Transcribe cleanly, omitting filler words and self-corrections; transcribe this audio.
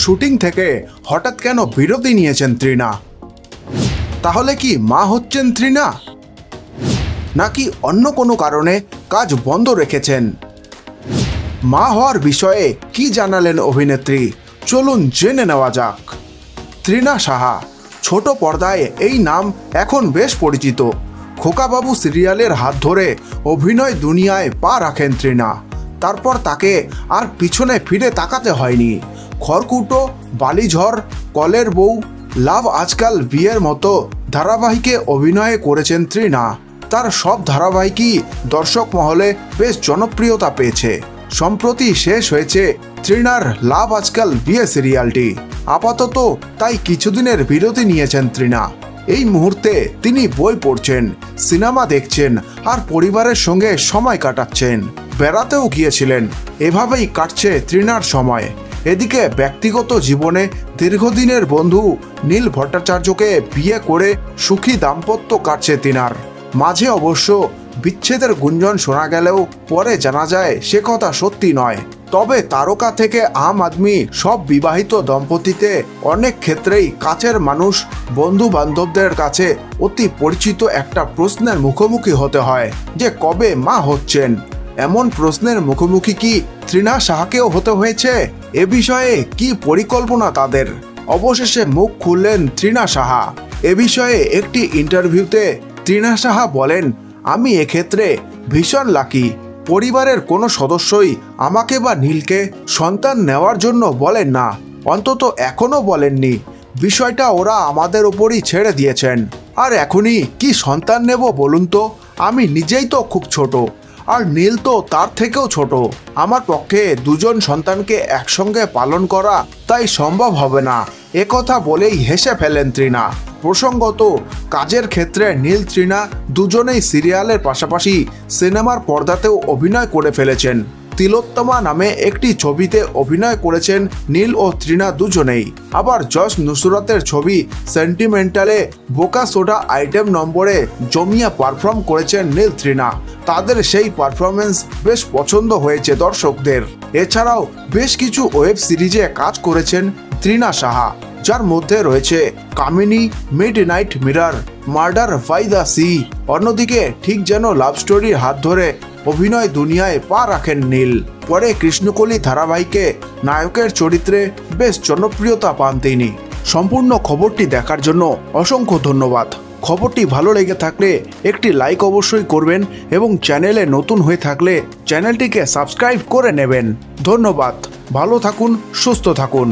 Shooting থেকে হঠাৎ কেন বিরতি নিয়েছেন তৃণা? তাহলে কি মা হচ্ছেন তৃণা, নাকি অন্য কোনো কারণে কাজ বন্ধ রেখেছেন? মা হওয়ার বিষয়ে কি জানালেন অভিনেত্রী, চলুন জেনে নেওয়া যাক। তৃণা সাহা, ছোট পর্দায় এই নাম এখন বেশ পরিচিত। খোকাবাবু সিরিয়ালের হাত ধরে অভিনয় দুনিয়ায় পা রাখেন তৃণা। তারপর তাকে আর পিছনে ফিরে তাকাতে হয়নি। খড়কুটো, বালিঝড়, কলের বউ, লাভ আজকাল বিয়ের মতো ধারাবাহিকে অভিনয় করেছেন তৃণা। তার সব ধারাবাহিকই দর্শক মহলে বেশ জনপ্রিয়তা পেয়েছে। সম্প্রতি শেষ হয়েছে তৃণার লাভ আজকাল বিয়ে সিরিয়ালটি। আপাতত তাই কিছুদিনের বিরতি নিয়েছেন তৃণা। এই মুহূর্তে তিনি বই পড়ছেন, সিনেমা দেখছেন আর পরিবারের সঙ্গে সময় কাটাচ্ছেন। বেড়াতেও গিয়েছিলেন। এভাবেই কাটছে তৃণার সময়। এদিকে ব্যক্তিগত জীবনে দীর্ঘদিনের বন্ধু নীল ভট্টাচার্যকে বিয়ে করে সুখী দাম্পত্য কাটছে তৃণার। মাঝে অবশ্য বিচ্ছেদের গুঞ্জন শোনা গেলেও পরে জানা যায় সে কথা সত্যি নয়। তবে তারকা থেকে আম আদমি সব বিবাহিত দম্পতিতে অনেক ক্ষেত্রেই কাছের মানুষ, বন্ধু বান্ধবদের কাছে অতি পরিচিত একটা প্রশ্নের মুখোমুখি হতে হয় যে কবে মা হচ্ছেন। এমন প্রশ্নের মুখোমুখি কি তৃণা সাহাকেও হতে হয়েছে? এ বিষয়ে কি পরিকল্পনা তাদের? অবশেষে মুখ খুললেন তৃণা সাহা। এ বিষয়ে একটি ইন্টারভিউতে তৃণা সাহা বলেন, আমি এক্ষেত্রে ভীষণ লাকি। পরিবারের কোনো সদস্যই আমাকে বা নীলকে সন্তান নেওয়ার জন্য বলেন না, অন্তত এখনো বলেননি। বিষয়টা ওরা আমাদের ওপরই ছেড়ে দিয়েছেন। আর এখনই কি সন্তান নেব বলুন তো? আমি নিজেই তো খুব ছোট, আর নীল তো তার থেকেও ছোট। আমার পক্ষে দুজন সন্তানকে একসঙ্গে পালন করা তাই সম্ভব হবে না। একথা বলেই হেসে ফেলেন তৃণা। প্রসঙ্গত, কাজের ক্ষেত্রে নীল তৃণা দুজনেই সিরিয়ালের পাশাপাশি সিনেমার পর্দাতেও অভিনয় করে ফেলেছেন। তিলোত্তমা নামে একটি ছবিতে অভিনয় করেছেন নীল ও তৃণা দুজনেই। আবার জশ নুসরাতের ছবি সেন্টিমেন্টালে বোকা সোডা আইটেম নম্বরে জমিয়া পারফর্ম করেছেন নীল তৃণা। তাদের সেই পারফরমেন্স বেশ পছন্দ হয়েছে দর্শকদের। এছাড়াও বেশ কিছু ওয়েব সিরিজে কাজ করেছেন তৃণা সাহা, যার মধ্যে রয়েছে Kamini, midnight mirror, murder by the sea. অন্যদিকে ঠিক যেন লাভ স্টোরির হাত ধরে অভিনয় দুনিয়ায় পা রাখেন নীল। পরে কৃষ্ণকলি ধারাবাহিকে নায়কের চরিত্রে বেশ জনপ্রিয়তা পান তিনি। সম্পূর্ণ খবরটি দেখার জন্য অসংখ্য ধন্যবাদ। খবরটি ভালো লেগে থাকলে একটি লাইক অবশ্যই করবেন এবং চ্যানেলে নতুন হয়ে থাকলে চ্যানেলটিকে সাবস্ক্রাইব করে নেবেন। ধন্যবাদ। ভালো থাকুন, সুস্থ থাকুন।